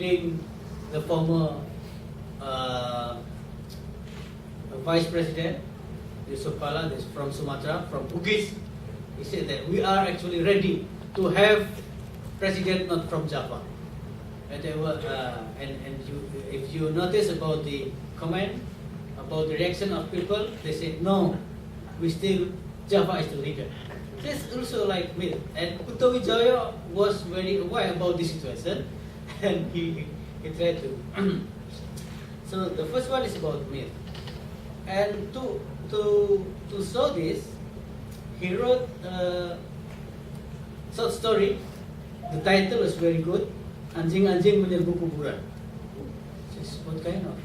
the former Vice President Yusuf Kala, this from Sumatra, from Bugis, he said that we are actually ready to have president not from Java. And they were, if you notice about the comment, about the reaction of people, they said no, we still, Java is the leader. This also like myth. And Kuto Wijaya was very aware about this situation, and he tried to. So the first one is about myth, and to show this, he wrote a short story. The title was very good. Anjing-anjing menyerbu kuburan. This is what kind of?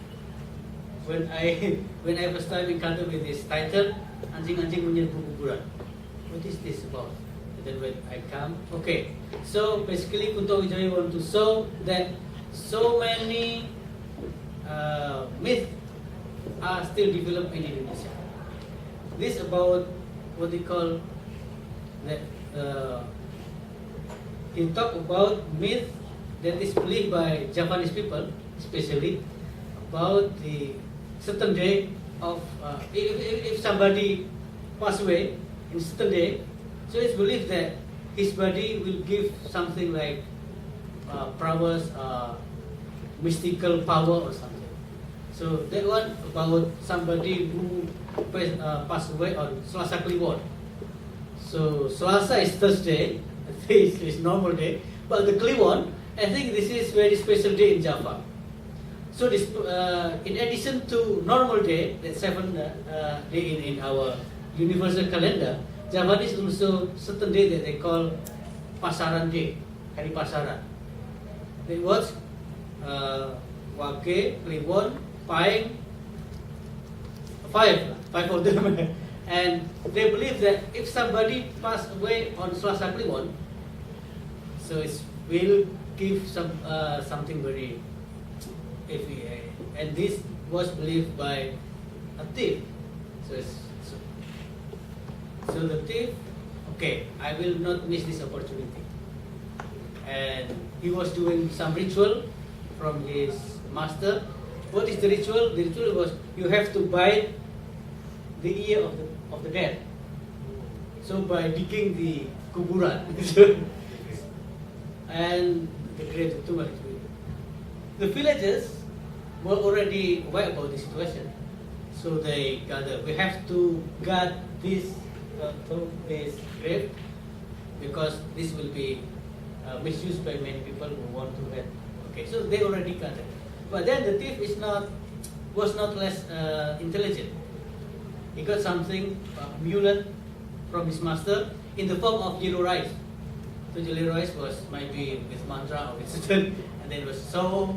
When I first time encountered with this title, anjing-anjing menyerbu kuburan. What is this about? And then when I come, okay. So basically, Kunto Wijaya want to show that so many myths are still developed in Indonesia. This about what they call that. He talk about myth that is believed by Javanese people, especially about the certain day of if somebody pass away in certain day, so it's believed that his body will give something like prowess, mystical power or something. So that one about somebody who passed away on Selasa Kliwon. So Selasa is Thursday, this is normal day, but the Kliwon, I think this is very special day in Java. So this, in addition to normal day, that 7 day in our universal calendar, Javanese also certain day that they call Pasaran Day, Hari Pasaran. It was Wage, Kliwon, Paeng, five of them. And they believe that if somebody passed away on Selasa Kliwon, so it will give something very iffy. And this was believed by a thief. So the thief, okay, I will not miss this opportunity. And he was doing some ritual from his master. What is the ritual? The ritual was you have to bite the ear of the dead. So by digging the kuburan and the grave, too much. The villagers were already aware about the situation, so they gathered. We have to guard this grave because this will be misused by many people who want to have. Okay, so they already gathered. But then the thief was not less intelligent. He got something amulet from his master in the form of yellow rice. So yellow rice was might be with mantra or with certain, and then it was sold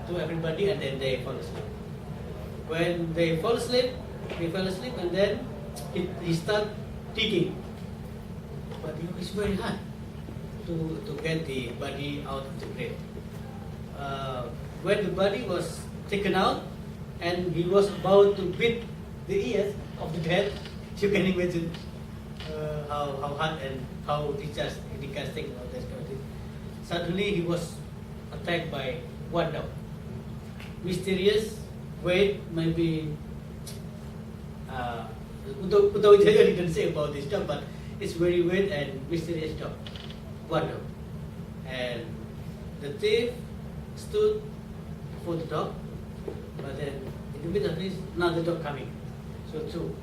to everybody, and then they fall asleep. When they fell asleep, and then he start digging. But it's very hard to get the body out of the grave. When the body was taken out, and he was about to beat the ears of the dead, you can imagine how hard and how disgusting all this kind of thing. Suddenly he was attacked by one dog. Mysterious, weight, maybe Kuto Wijaya didn't say about this dog, but it's very weird and mysterious dog. One dog. And the thief stood for the dog, but then in the middle of this, another dog coming. So 2.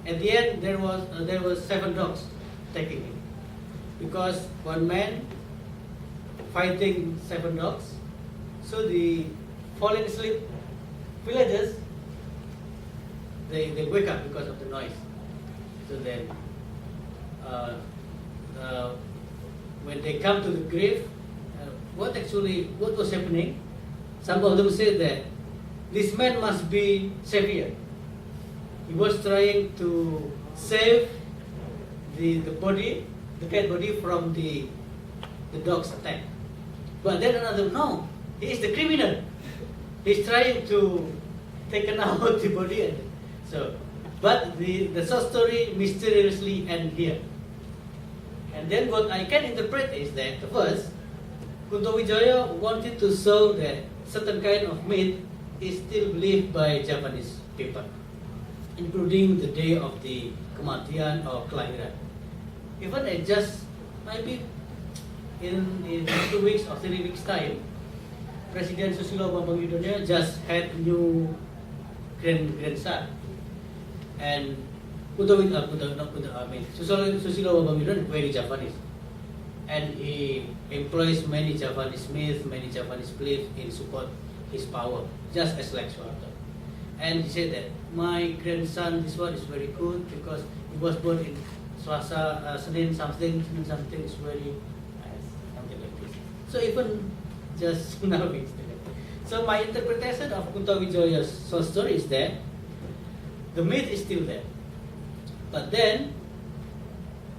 At the end, there was 7 dogs attacking him, because one man fighting 7 dogs. So the falling asleep villagers, they wake up because of the noise. So then, when they come to the grave, what was happening? Some of them said that this man must be savior. He was trying to save the body, the dead body, from the dog's attack. But then another, no, he is the criminal. He's trying to take out the body. And so, but the short story mysteriously ends here. And then what I can interpret is that first, Kuntowijaya wanted to show that certain kind of myth is still believed by Javanese people, including the day of the kematian or kelahiran. Even at just maybe in 2 weeks or 3 weeks time, President Susilo Bambang Yudhoyono just had a new grandson, and Susilo Bambang Yudhoyono very Javanese, and he employs many Javanese myths, many Javanese beliefs in support his power, just as like Soeharto. And he said that my grandson, this one is very good because he was born in Selasa, Senin something is very nice, something like this. So even just now it's there. So my interpretation of Kuntowijaya's short story is that the myth is still there. But then,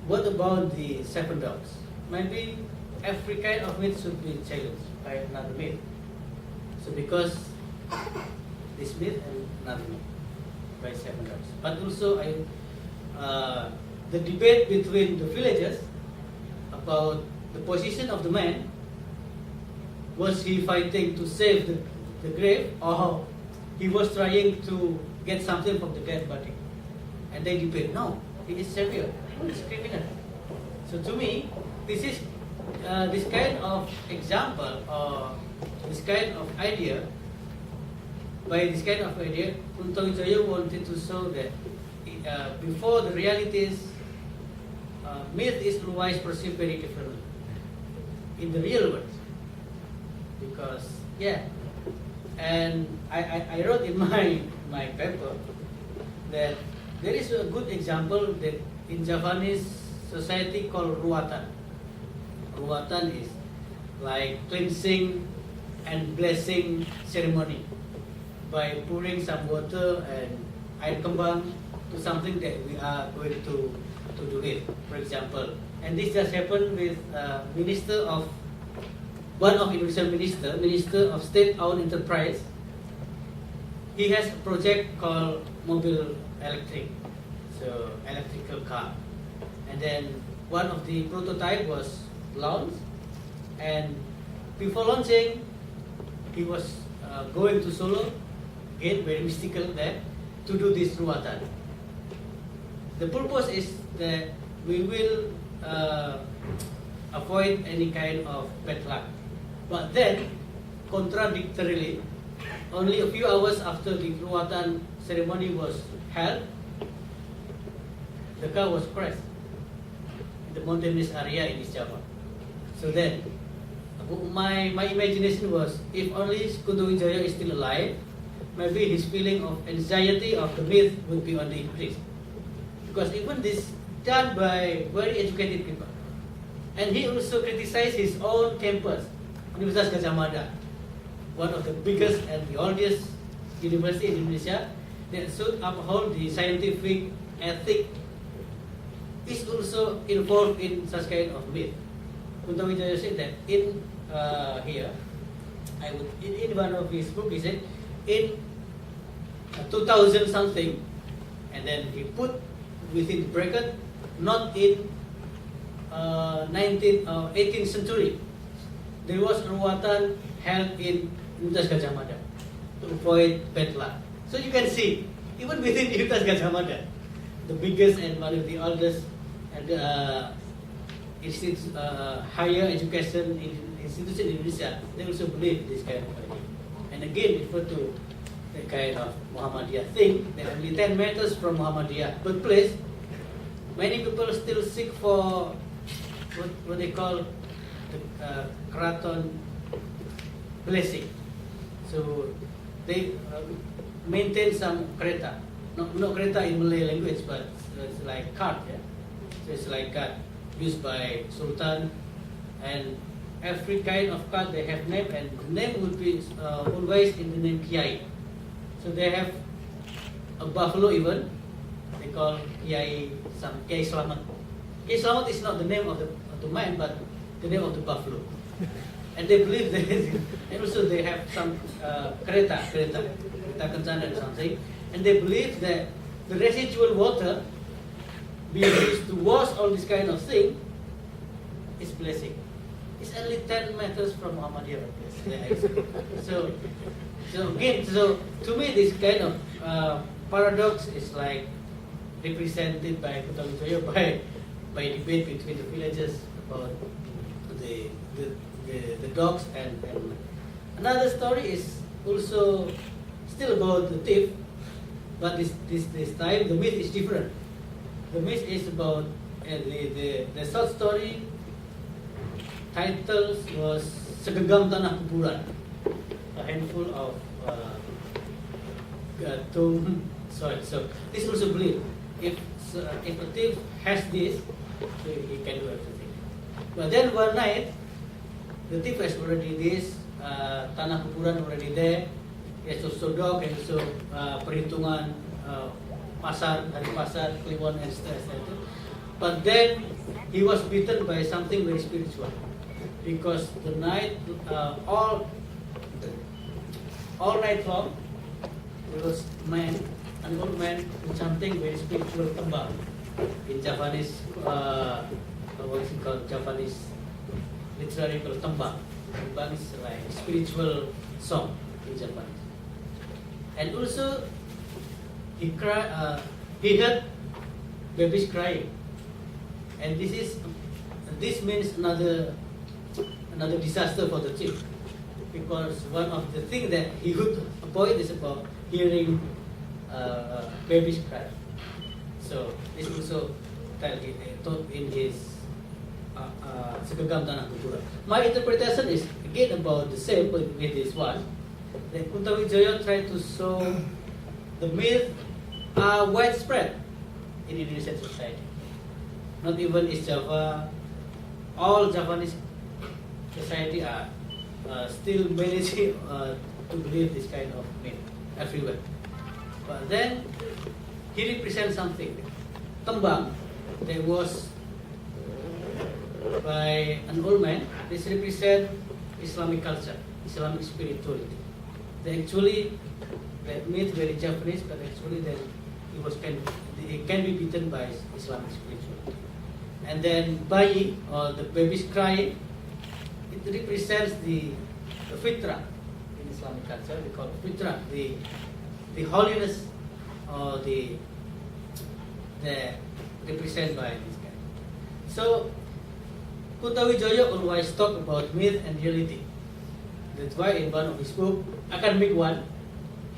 what about the seven dogs? Maybe every kind of myth should be challenged by another myth. So because this myth and another myth by seven dogs. But also the debate between the villagers about the position of the man, was he fighting to save the grave, or he was trying to get something from the dead body? And they debate, no, he is savior, he is criminal. So to me, this is this kind of example or this kind of idea. By this kind of idea, Kuntowijaya wanted to show that before the realities, myth is otherwise perceived very differently in the real world. Because and I wrote in my paper that there is a good example that in Javanese society called ruatan. Ruatan is like cleansing and blessing ceremony by pouring some water and air kembang to something that we are going to do it, for example. And this just happened with one of Indonesian Minister of State-owned enterprise. He has a project called Mobil Electric, so electrical car. And then one of the prototype was launched, and before launching, he was going to Solo, again very mystical there, to do this ruatan. The purpose is that we will avoid any kind of bad luck. But then, contradictorily, only a few hours after the ruatan ceremony was held, the car was crashed in the mountainous area in East Java. So then, my imagination was, if only Kuntowijaya is still alive, maybe his feeling of anxiety of the myth would be on the increase. Because even this done by very educated people. And he also criticized his own campus, Universitas Gadjah Mada, one of the biggest and the oldest university in Indonesia, that should uphold the scientific ethic, is also involved in such kind of myth. Kuntowijaya said that in one of his books, he said in 2000 something, and then he put within bracket, not in 19th or 18th century. There was ruatan held in Universitas Gadjah Mada to avoid bad luck. So you can see, even within Universitas Gadjah Mada, the biggest and one of the oldest and higher education institution in Indonesia, they also believe this kind of idea. And again, refer to the kind of Muhammadiyah thing, that only 10 meters from Muhammadiyah birthplace, many people still seek for what they call the Keraton blessing. So they maintain some kereta, not kereta in Malay language, but it's like cart. Yeah? So it's like cart used by Sultan, and every kind of cart they have name, and the name would be always in the name Kiai. So they have a buffalo even. They call Kiai Slamet. Kiai Slamet is not the name of the man, but the name of the buffalo. And they believe that, and also they have some kereta kencana or something, and they believe that the residual water being used to wash all this kind of thing is blessing. It's only 10 meters from Muhammadiyah place. So again, so to me this kind of paradox is like represented by Kota Wijaya by debate between the villagers about the dogs and another story is also still about the thief, but this time the myth is different. The myth is about the short story title was Segenggam Tanah Kuburan, a handful of tomb. So this also believed if a thief has this, so he can do everything. But then one night, the thief has already this tanah kuburan already there. He has also dog and also perhitungan pasar, hari pasar, kliwon and stuff. But then he was bitten by something very spiritual, because the night all night long there was an old man chanting very spiritual tembang in Javanese. What is it called? Javanese literary called tembang. Tembang is like spiritual song in Japanese. And also he heard babies crying, and this means another disaster for the chief, because one of the things that he would avoid is about hearing babies cry. So this also taught in his Segenggam Tanah Kuburan. My interpretation is again about the same with this one. That Kota Wijaya tried to show the myth are widespread in Indonesian society. Not even East Java, all Javanese society are still managing to believe this kind of myth everywhere. But then he represents something. Tembang that was by an old man. This represents Islamic culture, Islamic spirituality. That myth very Japanese, but actually then it can be beaten by Islamic spirituality. And then bayi or the baby's crying, it represents the fitrah in Islamic culture. We call it fitrah, the holiness or the represented by this guy. So Kota Wijaya always talk about myth and reality. That's why in one of his book, academic one,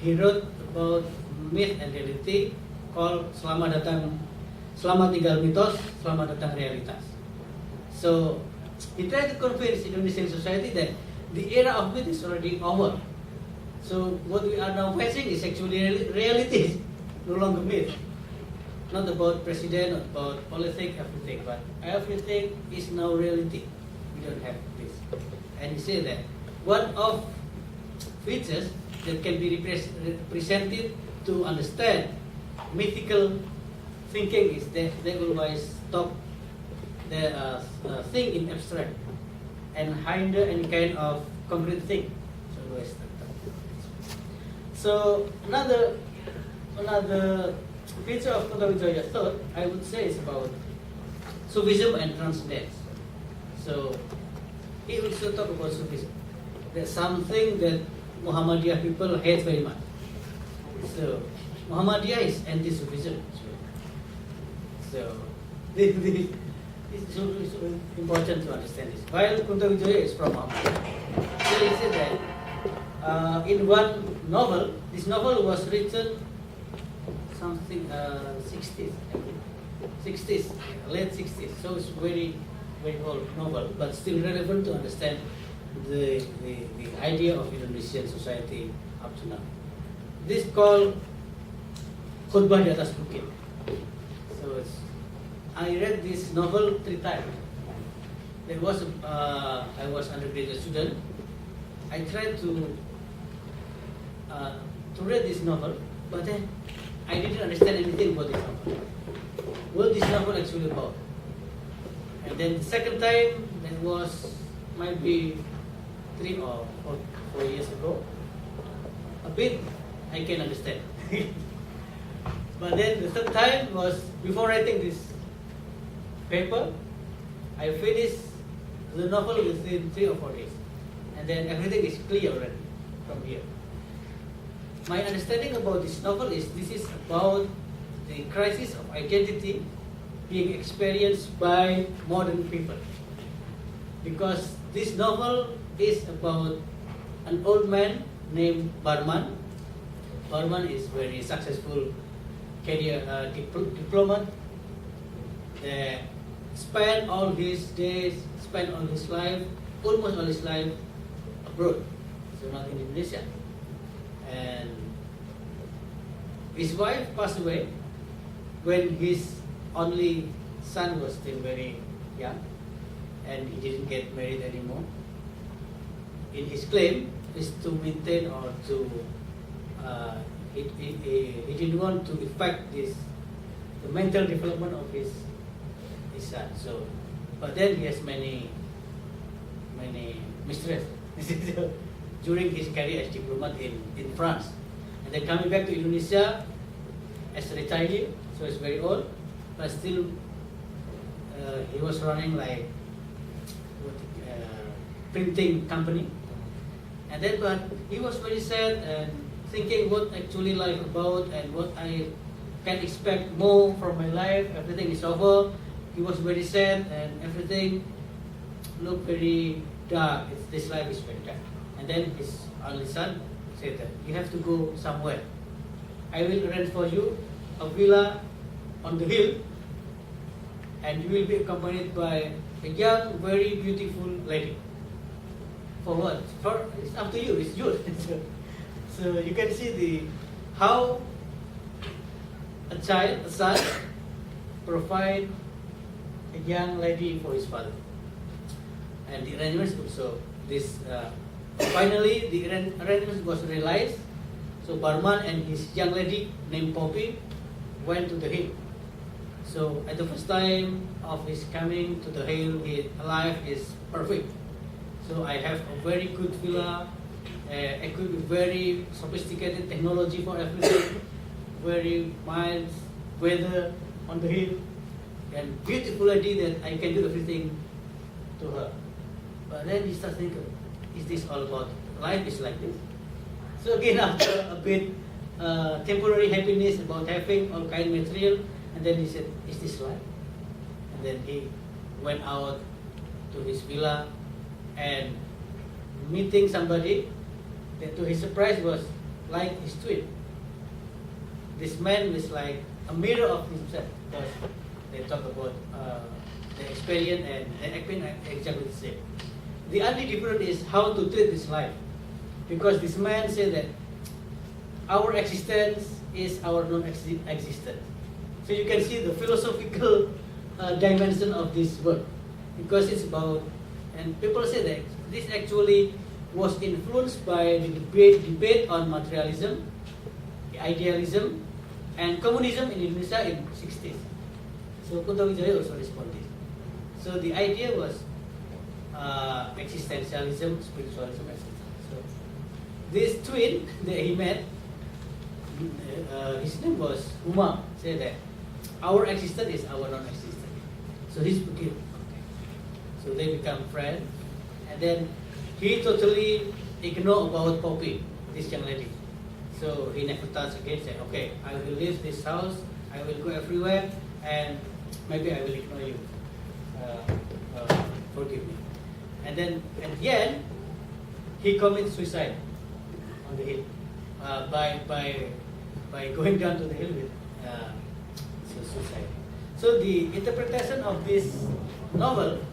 he wrote about myth and reality called Selamat Tinggal Mitos, Selamat Datang Realitas. So he tried to convince Indonesian society that the era of myth is already over. So what we are now facing is actually reality, no longer myth. Not about president, not about politics, everything, but everything is now reality. We don't have this. And he said that one of features that can be represented to understand mythical thinking is that they always stop the thing in abstract and hinder any kind of concrete thing. So another feature of Kota Wijaya thought, I would say, is about Sufism and transcendence. So he also talk about Sufism. That's something that Muhammadiyah people hate very much. So Muhammadiyah is anti-Sufism. So this is important to understand this. While Kota Wijaya is from Muhammadiyah, so he said that in one novel, this novel was written something 60s, late 60s. So it's very old novel, but still relevant to understand the idea of Indonesian society up to now. This called Khutbah di Atas Bukit. So I read this novel 3 times. I was undergraduate student. I tried to read this novel, but then I didn't understand anything about this novel. What this novel actually about? And then the second time, that was might be 3 or 4 years ago. A bit I can understand. But then the third time was before writing this paper. I finished the novel within 3 or 4 days. And then everything is clear already from here. My understanding about this novel is this is about the crisis of identity being experienced by modern people. Because this novel is about an old man named Barman. Barman is very successful career diplomat that spent all his days, spent all his life, almost all his life abroad, so not in Indonesia. And his wife passed away when his only son was still very young, and he didn't get married anymore. In his claim is to maintain or to he didn't want to affect the mental development of his son. So, but then he has many mistresses during his career as diplomat in France, and then coming back to Indonesia as a retiree, so he's very old, but still he was running like printing company, and then but he was very sad and thinking what actually life about and what I can expect more from my life. Everything is over. He was very sad and everything looked very dark. This life is very dark. And then his only son said that you have to go somewhere. I will rent for you a villa on the hill, and you will be accompanied by a young, very beautiful lady. For what? For it's up to you. It's yours. So you can see how a son, provide a young lady for his father, and the arrangements also. This finally the arrangements was realized. So Barman and his young lady named Poppy went to the hill. So at the first time of his coming to the hill, his life is perfect. So I have a very good villa, equipped with very sophisticated technology for everything, very mild weather on the hill, and beautiful lady that I can do everything to her. But then he starts thinking, is this all about life is like this? So again, after a bit temporary happiness about having all kind of material, and then he said, is this life? And then he went out to his villa and meeting somebody that to his surprise was like his twin. This man was like a mirror of himself, because they talk about the experience and the acting exactly the same. The only difference is how to treat this life, because this man said that our existence is our non-existence. So you can see the philosophical dimension of this work, because it's about, and people say that this actually was influenced by the debate on materialism, idealism, and communism in Indonesia in 60s. So Kunto Wijaya also responded. So the idea was existentialism, spiritualism, etc. So this twin that he met, his name was Umar, said that our existence is our non-existence. So he's okay. So they become friends, and then he totally ignored about Poppy, this young lady. So he never touched again. Said, okay, I will leave this house. I will go everywhere, and maybe I will ignore you. Forgive me. And then at the end, he commits suicide on the hill by going down to the hill with suicide. So the interpretation of this novel,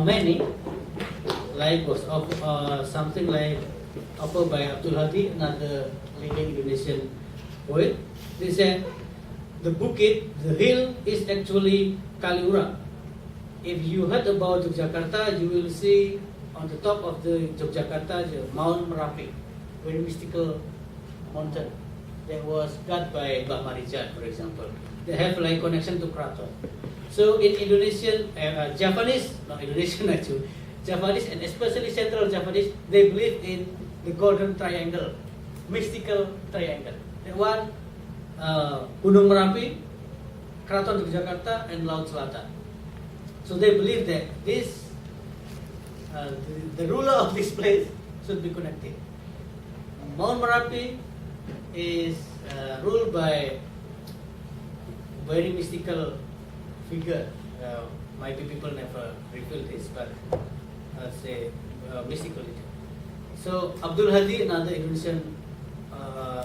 many, like was something like offered by Abdul Hadi, another leading Indonesian poet. They said the bukit, the hill, is actually Kaliurang. If you heard about Yogyakarta, you will see on the top of the Yogyakarta the Mount Merapi, very mystical mountain that was cut by Mbah Marijan, for example. They have like connection to Kraton. So in Indonesian, Javanese, not Indonesian actually, Javanese and especially Central Javanese, they believe in the Golden Triangle, mystical triangle. The one, Gunung Merapi, Kraton Yogyakarta, and Laut Selatan. So they believe that this the ruler of this place should be connected. Mount Merapi is ruled by very mystical figure. Maybe people never reveal this, but say mystical. So Abdul Hadi, another Indonesian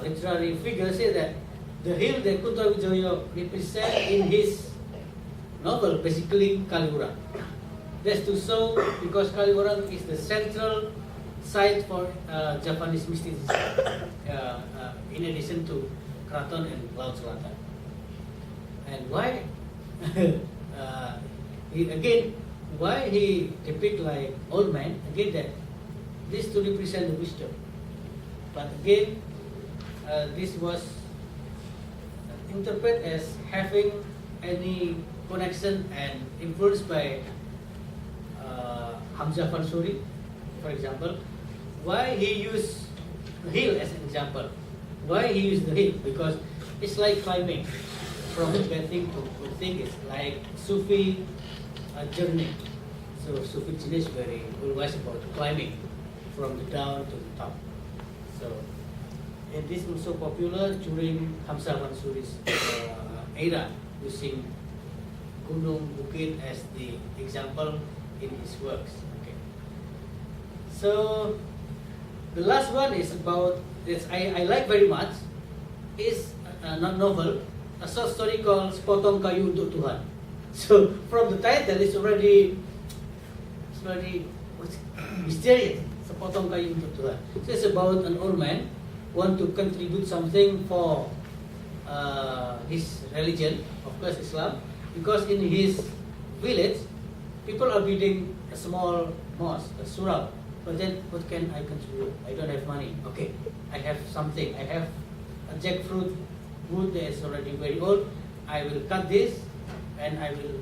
literary figure, said that the hill that Kunto Wijoyo represents in his novel, basically Kaliurang. That's to show because Kaliurang is the central site for Javanese mysticism, in addition to Kraton and Laut Selatan. And why? Why he depict like old man? Again, that this to represent the wisdom. But again, this was interpreted as having any connection and influenced by Hamzah Fansuri, for example. Why he used the hill as an example? Why he used the hill? Because it's like climbing from bad thing to good thing. It's like Sufi journey. So Sufi journey is very always about climbing from the down to the top. So it is also popular during Hamzah Fansuri's era, using Gunung Bukit as the example in his works. Okay. So the last one is about this. I like very much. Is not novel, a short story called Sepotong Kayu Untuk Tuhan. So from the title, it's already mysterious. Sepotong Kayu Untuk Tuhan. So it's about an old man want to contribute something for his religion, of course Islam, because in his village people are building a small mosque, a surau. But then what can I contribute? I don't have money. Okay, I have something. I have a jackfruit wood that is already very old. I will cut this and I will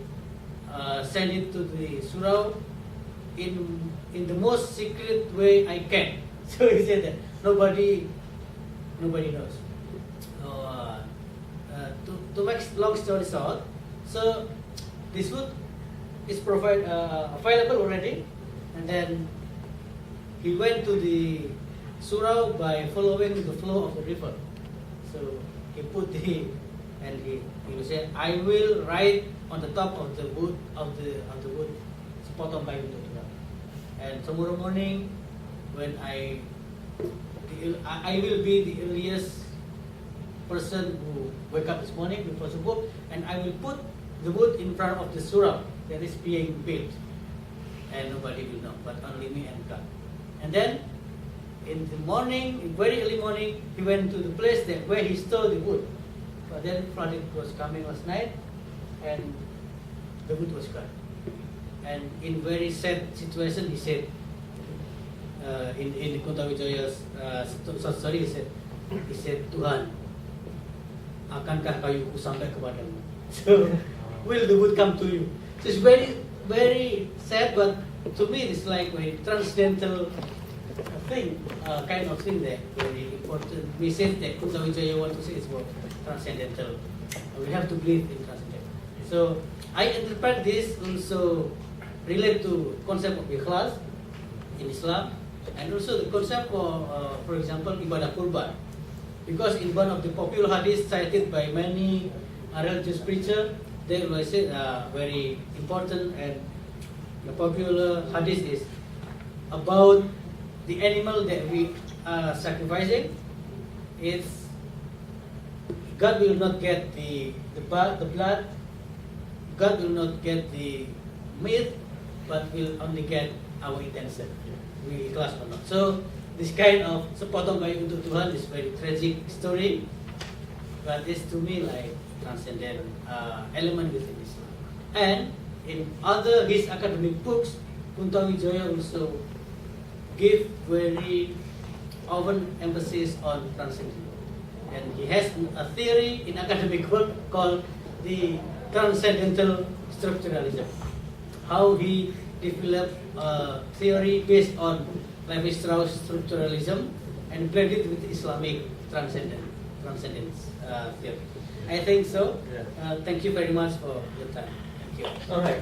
send it to the surau in the most secret way I can. So he said that nobody knows. To make long story short, so this wood is available already, and then he went to the surau by following the flow of the river. So he put he will say, I will write on the top of the wood Sepotong Kayu Untuk Tuhan. And tomorrow morning, when I will be the earliest person who wake up this morning before subuh, and I will put the wood in front of the surau that is being built, and nobody will know, but only me and God. And then in the morning, in very early morning, he went to the place where he stole the wood. But then flood was coming last night, and the wood was gone. And in very sad situation, he said, in the Kunto Wijoyo's story, he said, Tuhan, akankah kayuku sampai kepadamu? So, will the wood come to you? So it's very, very sad, but to me it's like a transcendental thing, kind of thing that very important message that Kunto Wijoyo want to say is about transcendental. We have to believe in transcendental. So I interpret this also relate to concept of ikhlas in Islam, and also the concept for example, ibadah kurban. Because in one of the popular hadith cited by many religious preachers, they will say very important, and the popular hadith is about the animal that we are sacrificing. It's God will not get the blood, God will not get the meat, but will only get our intention. We ikhlas or not. So this kind of Sepotong Kayu Untuk Tuhan is very tragic story, but it's to me like transcendent element within Islam. And in his academic books, Kunto Wijoyo also give very often emphasis on transcendental. And he has a theory in academic work called the transcendental structuralism. How he developed a theory based on Levi-Strauss structuralism and blended with Islamic transcendence theory. I think so. Thank you very much for your time. Thank you. All right.